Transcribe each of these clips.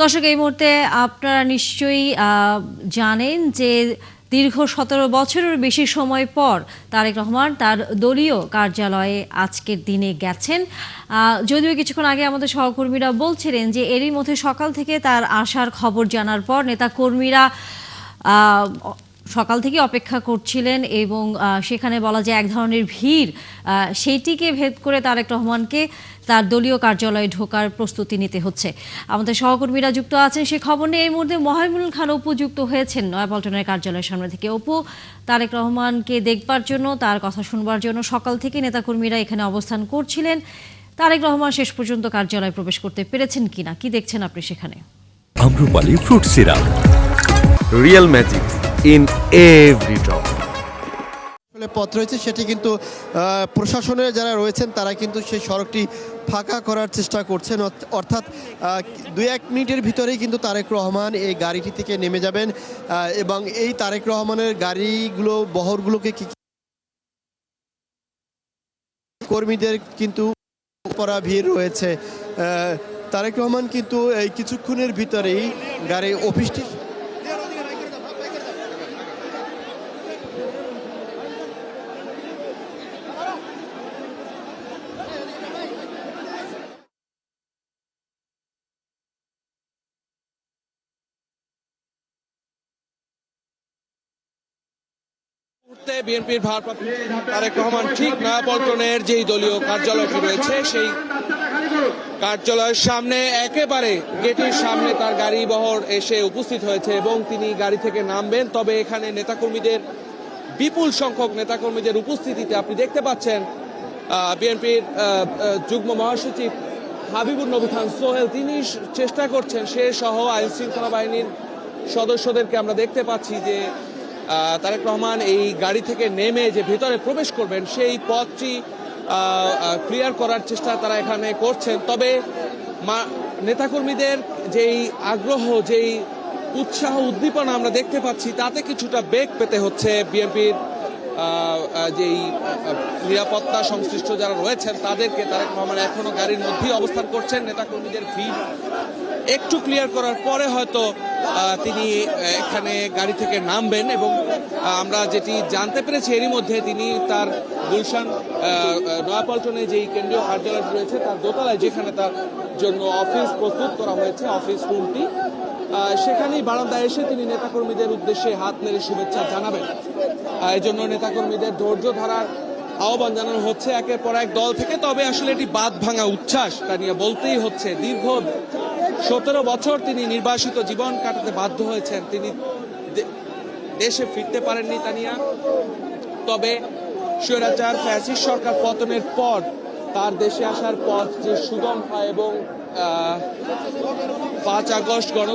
দর্শক, এই মুহূর্তে আপনারা নিশ্চয়ই জানেন যে দীর্ঘ ১৭ বছরের বেশি সময় পর তারেক রহমান তার দলীয় কার্যালয়ে আজকের দিনে গেছেন। যদিও কিছুক্ষণ আগে আমাদের সহকর্মীরা বলছিলেন যে এরই মধ্যে সকাল থেকে তার আসার খবর জানার পর নেতাকর্মীরা সকাল থেকে অপেক্ষা করছিলেন এবং সেখানে বলা যায় এক ধরনের ভিড়, সেইটিকে ভেদ করে তারেক রহমানকে তার দলীয় কার্যালয়ে ঢোকার প্রস্তুতি নিতে হচ্ছে। আমাদের সহকর্মীরা যুক্ত আছেন সে খবর নিয়ে। এই মুহূর্তে মহিবুল খান অপু যুক্ত হয়েছেন নয়াপল্টনের কার্যালয়ের সামনে থেকে। অপু, তারেক রহমানকে দেখবার জন্য, তার কথা শুনবার জন্য সকাল থেকে নেতাকর্মীরা এখানে অবস্থান করছিলেন। তারেক রহমান শেষ পর্যন্ত কার্যালয়ে প্রবেশ করতে পেরেছেন কিনা, কি দেখছেন আপনি সেখানে? Amrapali fruit syrup, real magic in every drop. পথ রয়েছে সেটি কিন্তু প্রশাসনের যারা রয়েছেন তারা কিন্তু সেই সড়কটি ফাঁকা করার চেষ্টা করছেন, অর্থাৎ ২-১ মিনিটের ভিতরেই কিন্তু তারেক রহমান এই গাড়িটি থেকে নেমে যাবেন এবং এই তারেক রহমানের গাড়িগুলো বহরগুলোকে কর্মীদের কিন্তু পড়া ভিড় রয়েছে। তারেক রহমান কিন্তু এই কিছুক্ষণের ভিতরেই গাড়ি অফিসটি বিএনপির ভারপ্রাপ্ত তারেক রহমান ঠিক নয়াপল্টনের যেই দলীয় কার্যালয়টি রয়েছে সেই কার্যালয়ের সামনে একেবারে গেটের সামনে তার গাড়ি বহর এসে উপস্থিত হয়েছে এবং তিনি গাড়ি থেকে নামবেন। তবে এখানে নেতাকর্মীদের বিপুল সংখ্যক নেতাকর্মীদের উপস্থিতিতে আপনি দেখতে পাচ্ছেন বিএনপির যুগ্ম মহাসচিব হাবিবুর নবী খান সোহেল, তিনি চেষ্টা করছেন, সে সহ আইন শৃঙ্খলা বাহিনীর সদস্যদেরকে আমরা দেখতে পাচ্ছি যে তারেক রহমান এই গাড়ি থেকে নেমে যে ভিতরে প্রবেশ করবেন সেই পথটি ক্লিয়ার করার চেষ্টা তারা এখানে করছেন। তবে নেতাকর্মীদের যেই আগ্রহ, যেই উৎসাহ উদ্দীপনা আমরা দেখতে পাচ্ছি তাতে কিছুটা বেগ পেতে হচ্ছে বিএনপির যেই নিরাপত্তা সংশ্লিষ্ট যারা রয়েছেন তাদেরকে। তারেক রহমান এখনো গাড়ির মধ্যেই অবস্থান করছেন। নেতাকর্মীদের ভিড় একটু ক্লিয়ার করার পরে হয়তো তিনি এখানে গাড়ি থেকে নামবেন এবং আমরা যেটি জানতে পেরেছি এরই মধ্যে তিনি তার গুলশান নয়াপল্টনে যেই কেন্দ্রীয় কার্যালয়টি রয়েছে তার দোতলায়, যেখানে তার জন্য অফিস প্রস্তুত করা হয়েছে, অফিস রুমটি, সেখানেই বারান্দায় এসে তিনি নেতাকর্মীদের উদ্দেশ্যে হাত নেড়ে শুভেচ্ছা জানাবেন। এই জন্য নেতাকর্মীদের ধৈর্য ধরার আহ্বান জানানো হচ্ছে একের পর এক দল থেকে। তবে আসলে এটি বাঁধ ভাঙা উচ্ছ্বাস, তা নিয়ে বলতেই হচ্ছে। দীর্ঘ ১৭ বছর তিনি নির্বাসিত জীবন কাটাতে বাধ্য হয়েছেন, তিনি দেশে ফিরতে পারেননি তা নিয়ে। তবে স্বৈরাচার ফ্যাসিস্ট সরকার পতনের পর তার দেশে আসার পথ যে সুগম হয় এবং ৫ আগস্ট গণ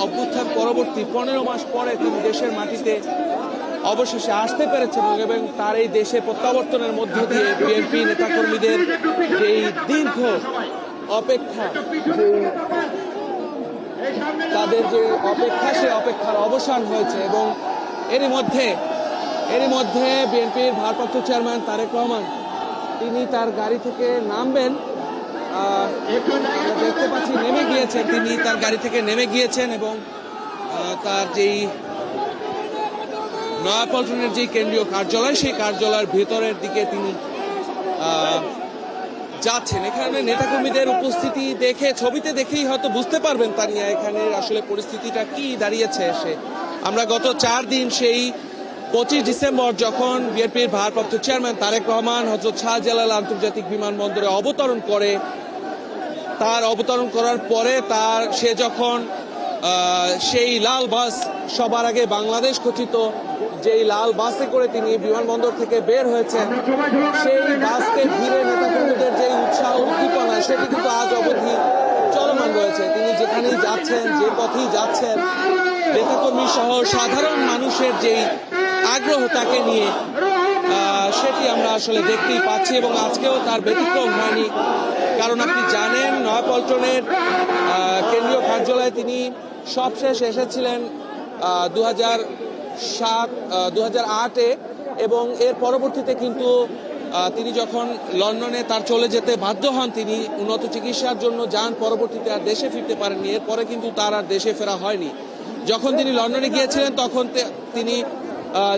অভ্যুত্থান পরবর্তী ১৫ মাস পরে তিনি দেশের মাটিতে অবশেষে আসতে পেরেছেন এবং তার এই দেশে প্রত্যাবর্তনের মধ্য দিয়ে বিএনপি নেতাকর্মীদের যেই দীর্ঘ অপেক্ষা, তাদের যে অপেক্ষা, সে অপেক্ষার অবসান হয়েছে এবং এরই মধ্যে বিএনপির ভারপ্রাপ্ত চেয়ারম্যান তারেক রহমান তিনি তার গাড়ি থেকে নামবেন। আমরা দেখতে পাচ্ছি নেমে গিয়েছেন, তিনি তার গাড়ি থেকে নেমে গিয়েছেন এবং তার যেই নয়াপল্টনের যে কেন্দ্রীয় কার্যালয় সেই কার্যালয়ের ভেতরের দিকে তিনি যাচ্ছেন। এখানে নেতাকর্মীদের উপস্থিতি দেখে, ছবিতে দেখেই হয়তো বুঝতে পারবেন তা নিয়ে এখানে আসলে পরিস্থিতিটা কি দাঁড়িয়েছে। আমরা গত ৪ দিন সেই ২৫ ডিসেম্বর যখন বিএনপির ভারপ্রাপ্ত চেয়ারম্যান তারেক রহমান হযরত শাহজালাল আন্তর্জাতিক বিমানবন্দরে অবতরণ করে, তার অবতরণ করার পরে সে যখন সেই লাল বাস, সবার আগে বাংলাদেশ খচিত যেই লাল বাসে করে তিনি বিমানবন্দর থেকে বের হয়েছেন, সেই বাসকে ঘিরে নেতাকর্মীদের যে উৎসাহ উদ্দীপনা সেটি কিন্তু আজ অবধি চলমান রয়েছে। তিনি যেখানেই যাচ্ছেন, যে পথেই যাচ্ছেন, নেতাকর্মী সহ সাধারণ মানুষের যেই আগ্রহ তাকে নিয়ে, সেটি আমরা আসলে দেখতেই পাচ্ছি এবং আজকেও তার ব্যতিক্রম হয়নি। কারণ আপনি জানেন নয়াপল্টনের কেন্দ্রীয় কার্যালয়ে তিনি সবশেষ এসেছিলেন ২০০৮-এ এবং এর পরবর্তীতে কিন্তু তিনি যখন লন্ডনে তার চলে যেতে বাধ্য হন, তিনি উন্নত চিকিৎসার জন্য যান, পরবর্তীতে আর দেশে ফিরতে পারেননি। এরপরে কিন্তু তার আর দেশে ফেরা হয়নি। যখন তিনি লন্ডনে গিয়েছিলেন তখন তিনি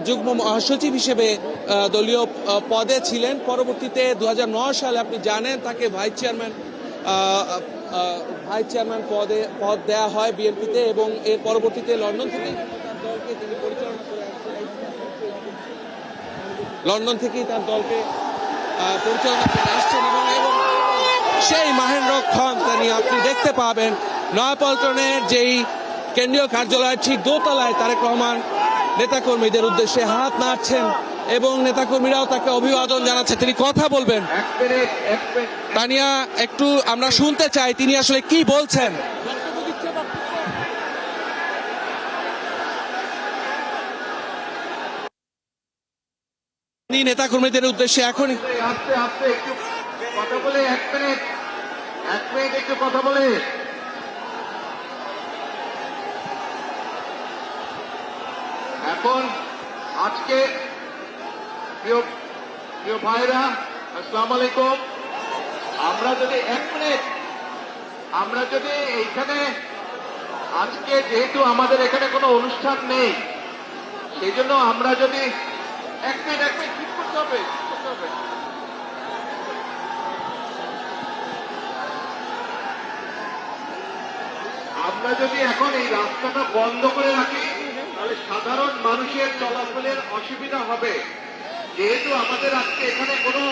যুগ্ম মহাসচিব হিসেবে দলীয় পদে ছিলেন। পরবর্তীতে 2009 সালে আপনি জানেন তাকে ভাইস চেয়ারম্যান পদ দেয়া হয় বিএনপিতে, এবং এর পরবর্তীতে লন্ডন থেকেই তার দলকে তিনি পরিচালনা করে আসছেন। লন্ডন থেকেই তার দলকে পরিচালনা করে আসছেন এবং সেই মাহেন্দ্র খন তিনি আপনি দেখতে পাবেন নয়াপল্টনের যেই কেন্দ্রীয় কার্যালয়ের ঠিক দোতলায় তারেক রহমান নেতাকর্মীদের উদ্দেশ্যে হাত নাড়ছেন এবং নেতাকর্মীরাও তাকে অভিবাদন জানাচ্ছে। তিনি কথা বলবেন। তানিয়া, একটু আমরা শুনতে চাই তিনি আসলে কি বলছেন। নেতাকর্মীদের উদ্দেশ্যে এখন আস্তে আস্তে একটু কথা বলে, 1 মিনিট একটু কথা বলে। এখন আজকে প্রিয় ভাইরা, আসসালামু আলাইকুম। আমরা যদি 1 মিনিট, আমরা যদি এইখানে আজকে যেহেতু আমাদের এখানে কোনো অনুষ্ঠান নেই, সেই জন্য আমরা যদি 1 মিনিট ঠিক করতে হবে। আমরা যদি এখন এই রাস্তাটা বন্ধ করে রাখি তাহলে সাধারণ মানুষের চলাচলের অসুবিধা হবে। যেহেতু আমাদের আজকে এখানে কোনো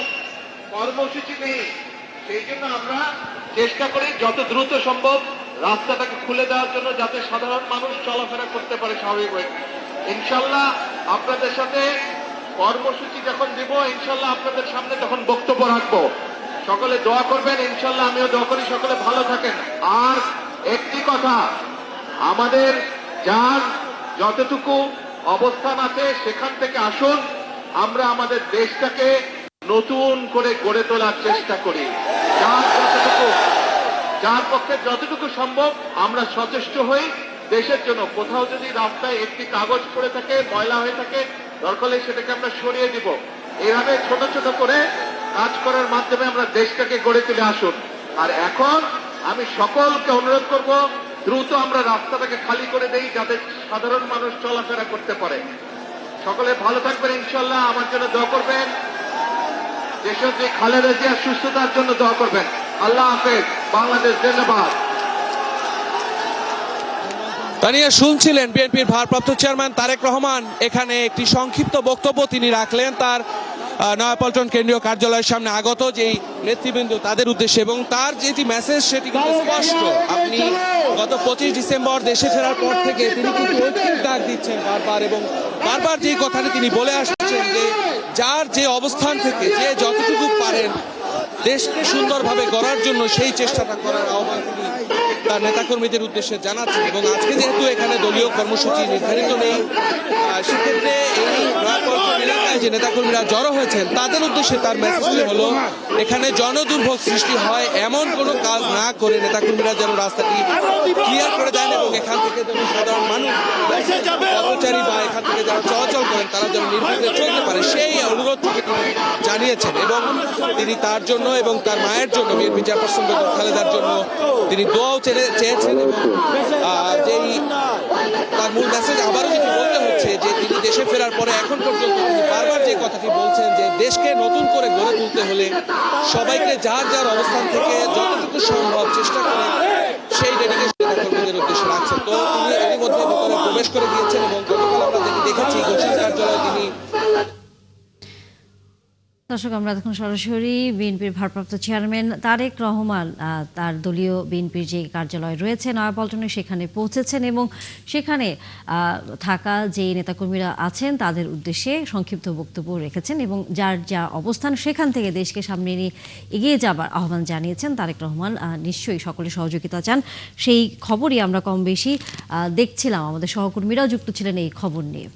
কর্মসূচি নেই, সেই জন্য আমরা চেষ্টা করি যত দ্রুত সম্ভব রাস্তাটাকে খুলে দেওয়ার জন্য, যাতে সাধারণ মানুষ চলাফেরা করতে পারে স্বাভাবিকভাবে। ইনশাল্লাহ আপনাদের সাথে কর্মসূচি যখন দিব, ইনশাল্লাহ আপনাদের সামনে তখন বক্তব্য রাখবো। সকলে দোয়া করবেন, ইনশাল্লাহ আমিও দোয়া করি সকলে ভালো থাকেন। আর একটি কথা, আমাদের যার যতটুকু অবস্থান আছে সেখান থেকে আসুন, আমরা আমাদের দেশটাকে নতুন করে গড়ে তোলার চেষ্টা করি। যার পক্ষে যতটুকু সম্ভব আমরা সচেষ্ট হই দেশের জন্য। কোথাও যদি রাস্তায় একটি কাগজ পড়ে থাকে, ময়লা হয়ে থাকে, দরকার হলে সেটাকে আমরা সরিয়ে দিব। এইভাবে ছোট ছোট করে কাজ করার মাধ্যমে আমরা দেশটাকে গড়ে তুলে আসুন। আর এখন আমি সকলকে অনুরোধ করব, দ্রুত আমরা রাস্তাটাকে খালি করে দেই যাতে সাধারণ মানুষ চলাফেরা করতে পারে। সকলে ভালো থাকবেন, ইনশাল্লাহ আমার জন্য দোয়া করবেন। দেশের যে খালেদা জিয়ার সুস্থতার জন্য দোয়া করবেন। আল্লাহ হাফেজ, বাংলাদেশ জিন্দাবাদ। তানিয়া শুনছিলেন বিএনপির ভারপ্রাপ্ত চেয়ারম্যান তারেক রহমান এখানে একটি সংক্ষিপ্ত বক্তব্য তিনি রাখলেন তার নয়াপল্টন কেন্দ্রীয় কার্যালয়ের সামনে আগত যেই নেতৃবৃন্দ তাদের উদ্দেশ্যে, এবং তার যেটি মেসেজ সেটি কিন্তু স্পষ্ট। আপনি গত 25 ডিসেম্বর দেশে ফেরার পর থেকে তিনি কিন্তু ঐক্যের ডাক দিচ্ছেন বারবার, এবং বারবার যেই কথাটি তিনি বলে আসছেন যে যার যে অবস্থান থেকে যে যতটুকু পারেন দেশকে সুন্দরভাবে গড়ার জন্য সেই চেষ্টাটা করার আহ্বান তিনি তার নেতাকর্মীদের উদ্দেশ্যে জানাচ্ছেন। এবং আজকে যেহেতু এখানে দলীয় কর্মসূচি নির্ধারিত নেই, সেক্ষেত্রে এই নয়াপল্টন এলাকায় যে নেতাকর্মীরা জড়ো হয়েছেন তাদের উদ্দেশ্যে তার মেসেজটি হলো এখানে জনদুর্ভোগ সৃষ্টি হয় এমন কোনো কাজ না করে নেতাকর্মীরা যেন রাস্তাটি ক্লিয়ার করে দেন, এবং এখান থেকে যেন সাধারণ মানুষ, কর্মচারী বা এখান থেকে যারা চলাচল করেন তারা যেন নির্বিঘ্নে চলতে পারে, সেই অনুরোধটিকে তিনি জানিয়েছেন। এবং তিনি তার জন্য এবং তার মায়ের জন্য, বিএনপি চেয়ারপারসন বেগম খালেদার জন্য তিনি দোয়াও চেয়েছেন। এবং যেই তার মূল মেসেজ আবারও যেটি বলতে হচ্ছে যে তিনি দেশে ফেরার পরে এখন পর্যন্ত তিনি বারবার যে কথাটি বলছেন যে দেশকে নতুন করে গড়ে তুলতে হলে সবাইকে যার যার অবস্থান থেকে যতটুকু সম্ভব চেষ্টা করে সেই ডেডিকেশন নেতাকর্মীদের উদ্দেশ্যে রাখছেন। তো তিনি এরই মধ্যে ভিতরে প্রবেশ করে দিয়েছেন এবং গতকাল আমরা যেটি দেখেছি ঘোষণা কার্যালয়ে তিনি। দর্শক, আমরা এখন সরাসরি বিএনপির ভারপ্রাপ্ত চেয়ারম্যান তারেক রহমান তার দলীয় বিএনপির যে কার্যালয় রয়েছে নয়াপল্টনে সেখানে পৌঁছেছেন এবং সেখানে থাকা যে নেতাকর্মীরা আছেন তাদের উদ্দেশ্যে সংক্ষিপ্ত বক্তব্য রেখেছেন এবং যার যা অবস্থান সেখান থেকে দেশকে সামনে নিয়ে এগিয়ে যাবার আহ্বান জানিয়েছেন তারেক রহমান। নিশ্চয়ই সকলে সহযোগিতা চান, সেই খবরই আমরা কম বেশি দেখছিলাম, আমাদের সহকর্মীরাও যুক্ত ছিলেন এই খবর নিয়ে।